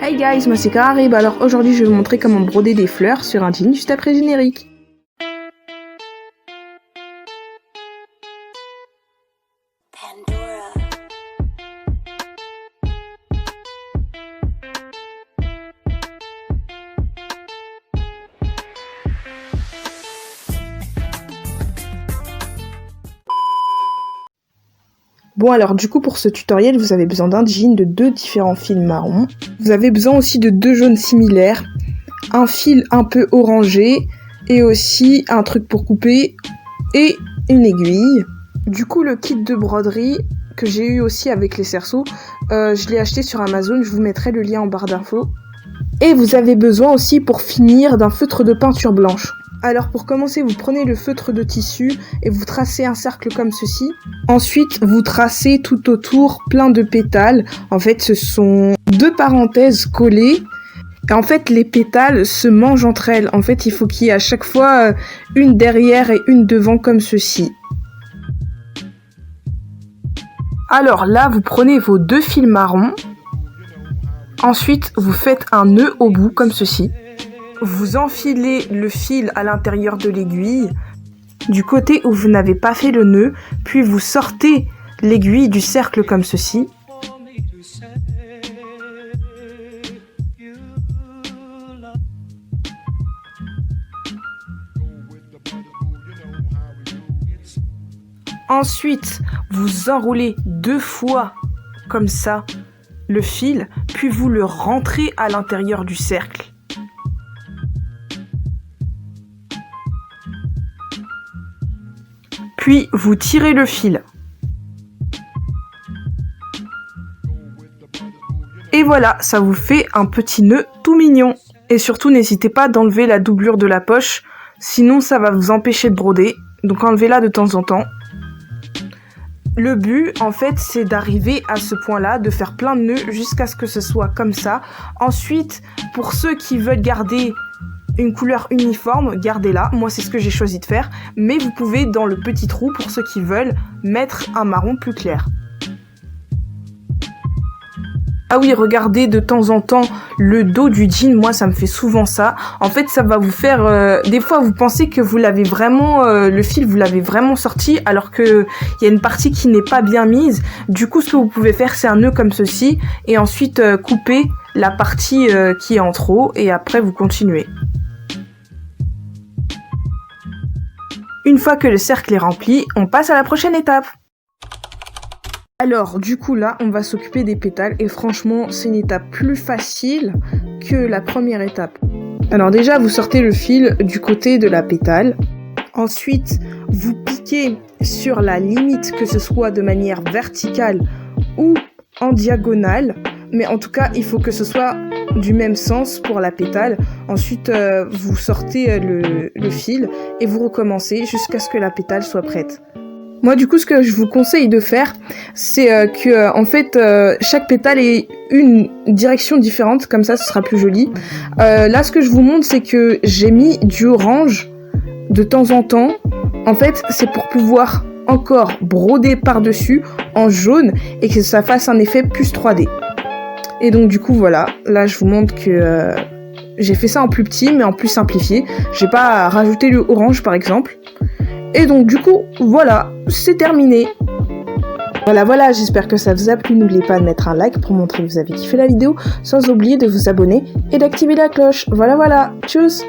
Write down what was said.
Hey guys, moi c'est Kararib, alors aujourd'hui je vais vous montrer comment broder des fleurs sur un jean juste après le générique. Bon alors du coup pour ce tutoriel vous avez besoin d'un jean de 2 différents fils marrons. Vous avez besoin aussi de 2 jaunes similaires, un fil un peu orangé et aussi un truc pour couper et une aiguille. Du coup le kit de broderie que j'ai eu aussi avec les cerceaux, je l'ai acheté sur Amazon, je vous mettrai le lien en barre d'infos. Et vous avez besoin aussi pour finir d'un feutre de peinture blanche. Alors pour commencer, vous prenez le feutre de tissu et vous tracez un cercle comme ceci. Ensuite, vous tracez tout autour plein de pétales. En fait, ce sont 2 parenthèses collées. Et en fait, les pétales se mangent entre elles. En fait, il faut qu'il y ait à chaque fois une derrière et une devant comme ceci. Alors là, vous prenez vos 2 fils marrons. Ensuite, vous faites un nœud au bout comme ceci. Vous enfilez le fil à l'intérieur de l'aiguille, du côté où vous n'avez pas fait le nœud, puis vous sortez l'aiguille du cercle comme ceci. Ensuite, vous enroulez 2 fois comme ça le fil, puis vous le rentrez à l'intérieur du cercle. Puis vous tirez le fil. Et voilà, ça vous fait un petit nœud tout mignon. Et surtout, n'hésitez pas d'enlever la doublure de la poche, sinon ça va vous empêcher de broder. Donc enlevez-la de temps en temps. Le but, en fait, c'est d'arriver à ce point-là, de faire plein de nœuds jusqu'à ce que ce soit comme ça. Ensuite, pour ceux qui veulent garder une couleur uniforme, gardez-la. Moi, c'est ce que j'ai choisi de faire. Mais vous pouvez, dans le petit trou, pour ceux qui veulent, mettre un marron plus clair. Ah oui, regardez de temps en temps le dos du jean. Moi, ça me fait souvent ça. En fait, ça va vous faire... des fois, vous pensez que vous l'avez vraiment... le fil, vous l'avez vraiment sorti, alors qu'il y a une partie qui n'est pas bien mise. Du coup, ce que vous pouvez faire, c'est un nœud comme ceci. Et ensuite, couper la partie qui est en trop. Et après, vous continuez. Une fois que le cercle est rempli, on passe à la prochaine étape. Alors, du coup, là, on va s'occuper des pétales. Et franchement, c'est une étape plus facile que la première étape. Alors déjà, vous sortez le fil du côté de la pétale. Ensuite, vous piquez sur la limite, que ce soit de manière verticale ou en diagonale. Mais en tout cas, il faut que ce soit du même sens pour la pétale. Ensuite, vous sortez le fil et vous recommencez jusqu'à ce que la pétale soit prête. Moi, du coup, ce que je vous conseille de faire, c'est que, en fait, chaque pétale ait une direction différente, comme ça, ce sera plus joli. Là, ce que je vous montre, c'est que j'ai mis du orange de temps en temps. En fait, c'est pour pouvoir encore broder par-dessus en jaune et que ça fasse un effet plus 3D. Et donc, du coup, voilà. Là, je vous montre que j'ai fait ça en plus petit, mais en plus simplifié. J'ai pas rajouté le orange, par exemple. Et donc du coup, voilà, c'est terminé. Voilà, j'espère que ça vous a plu. N'oubliez pas de mettre un like pour montrer que vous avez kiffé la vidéo, sans oublier de vous abonner et d'activer la cloche. Voilà, tchuss!